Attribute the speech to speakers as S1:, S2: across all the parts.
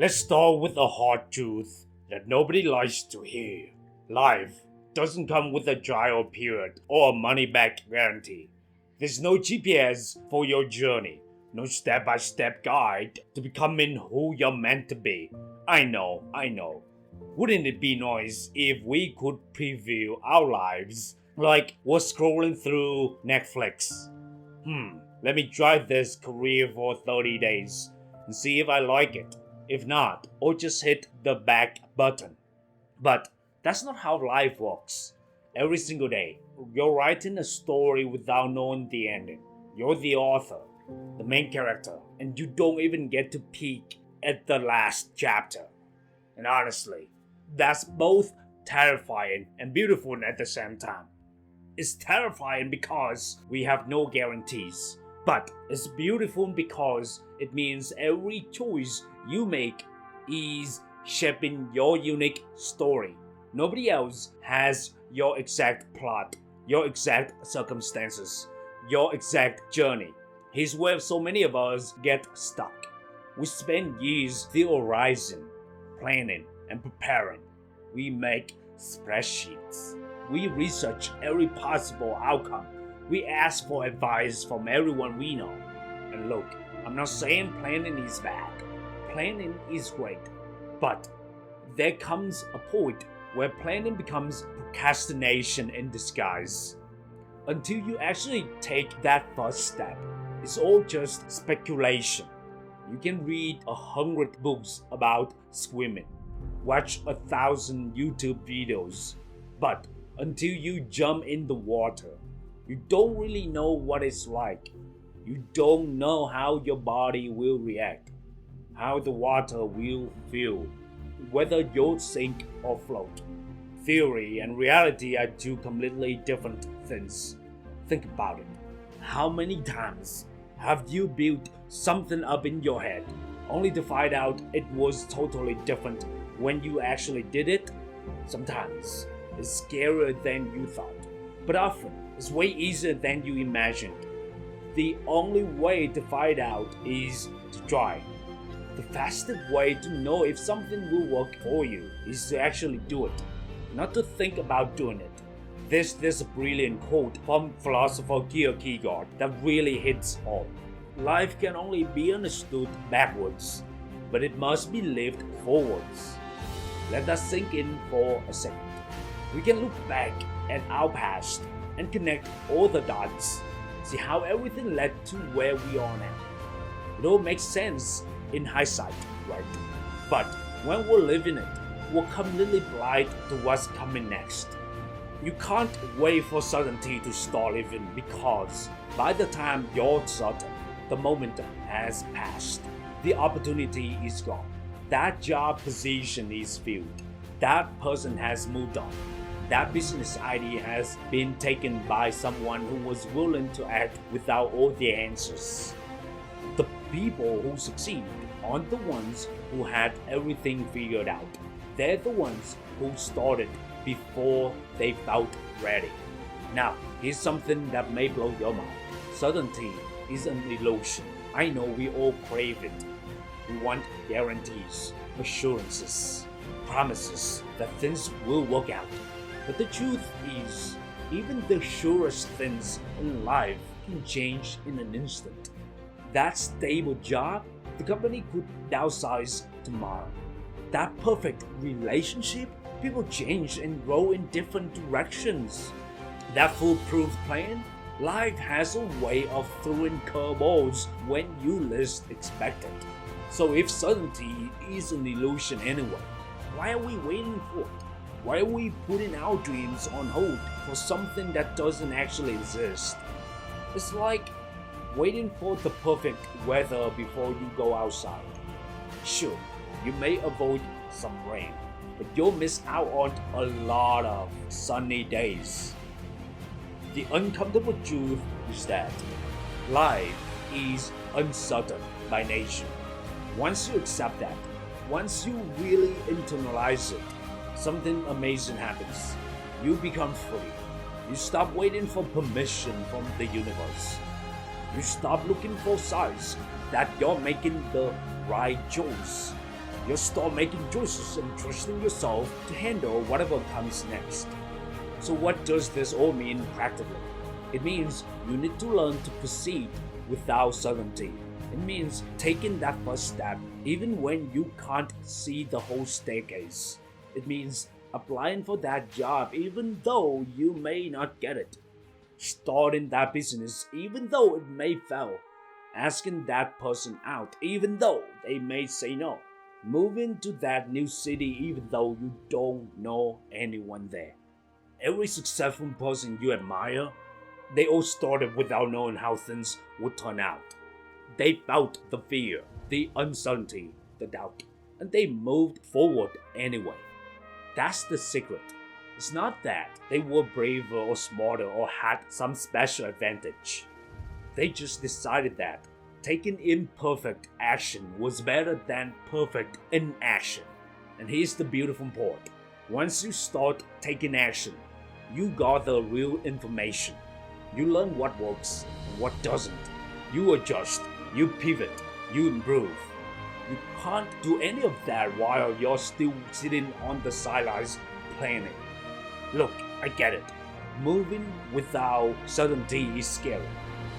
S1: Let's start with a hard truth that nobody likes to hear. Life doesn't come with a trial period or a money back guarantee. There's no GPS for your journey, no step by step guide to becoming who you're meant to be. I know. Wouldn't it be nice if we could preview our lives like we're scrolling through Netflix? Let me try this career for 30 days and see if I like it. If not, or just hit the back button. But that's not how life works. Every single day, you're writing a story without knowing the ending. You're the author, the main character, and you don't even get to peek at the last chapter. And honestly, that's both terrifying and beautiful at the same time. It's terrifying because we have no guarantees, but it's beautiful because it means every choice you make is shaping your unique story. Nobody else has your exact plot, your exact circumstances, your exact journey. Here's where so many of us get stuck. We spend years theorizing, planning, and preparing. We make spreadsheets. We research every possible outcome. We ask for advice from everyone we know. And look, I'm not saying planning is bad. Planning is great. But there comes a point where planning becomes procrastination in disguise. Until you actually take that first step, it's all just speculation. You can read 100 books about swimming, watch 1,000 YouTube videos, but until you jump in the water, you don't really know what it's like. You don't know how your body will react, how the water will feel, whether you'll sink or float. Theory and reality are two completely different things. Think about it. How many times have you built something up in your head only to find out it was totally different when you actually did it? Sometimes it's scarier than you thought, but often it's way easier than you imagined. The only way to find out is to try. The fastest way to know if something will work for you is to actually do it, not to think about doing it. There's a brilliant quote from philosopher Kierkegaard that really hits home. Life can only be understood backwards, but it must be lived forwards. Let that sink in for a second. We can look back at our past and connect all the dots, see how everything led to where we are now. It all makes sense in hindsight, right? But when we're living it, we're completely blind to what's coming next. You can't wait for certainty to start living because by the time you're certain, the momentum has passed. The opportunity is gone. That job position is filled. That person has moved on. That business idea has been taken by someone who was willing to act without all the answers. The people who succeed aren't the ones who had everything figured out. They're the ones who started before they felt ready. Now, here's something that may blow your mind. Certainty is an illusion. I know we all crave it. We want guarantees, assurances, promises that things will work out. But the truth is, even the surest things in life can change in an instant. That stable job, the company could downsize tomorrow. That perfect relationship, people change and grow in different directions. That foolproof plan, life has a way of throwing curveballs when you least expect it. So if certainty is an illusion anyway, why are we waiting for it? Why are we putting our dreams on hold for something that doesn't actually exist? It's like waiting for the perfect weather before you go outside. Sure, you may avoid some rain, but you'll miss out on a lot of sunny days. The uncomfortable truth is that life is uncertain by nature. Once you accept that, once you really internalize it, something amazing happens. You become free. You stop waiting for permission from the universe. You stop looking for signs that you're making the right choice. You'll start making choices and trusting yourself to handle whatever comes next. So what does this all mean practically? It means you need to learn to proceed without certainty. It means taking that first step even when you can't see the whole staircase. It means applying for that job even though you may not get it. Starting that business even though it may fail. Asking that person out even though they may say no. Moving to that new city even though you don't know anyone there. Every successful person you admire, they all started without knowing how things would turn out. They felt the fear, the uncertainty, the doubt, and they moved forward anyway. That's the secret. It's not that they were braver or smarter or had some special advantage. They just decided that taking imperfect action was better than perfect inaction. And here's the beautiful part. Once you start taking action, you gather real information. You learn what works and what doesn't. You adjust, you pivot, you improve. You can't do any of that while you're still sitting on the sidelines planning. Look, I get it. Moving without certainty is scary.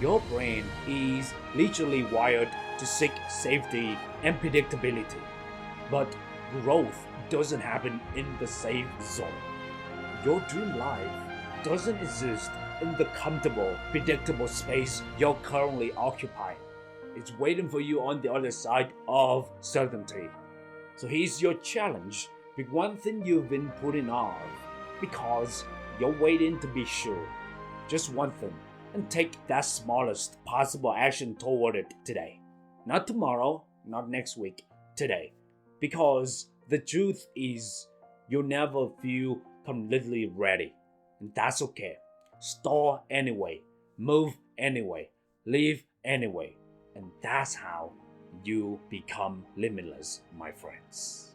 S1: Your brain is literally wired to seek safety and predictability. But growth doesn't happen in the safe zone. Your dream life doesn't exist in the comfortable, predictable space you're currently occupying. It's waiting for you on the other side of certainty. So here's your challenge. Pick one thing you've been putting off because you're waiting to be sure. Just one thing, and take that smallest possible action toward it today. Not tomorrow, not next week, today. Because the truth is, you'll never feel completely ready. And that's okay. Start anyway, move anyway, live anyway. And that's how you become limitless, my friends.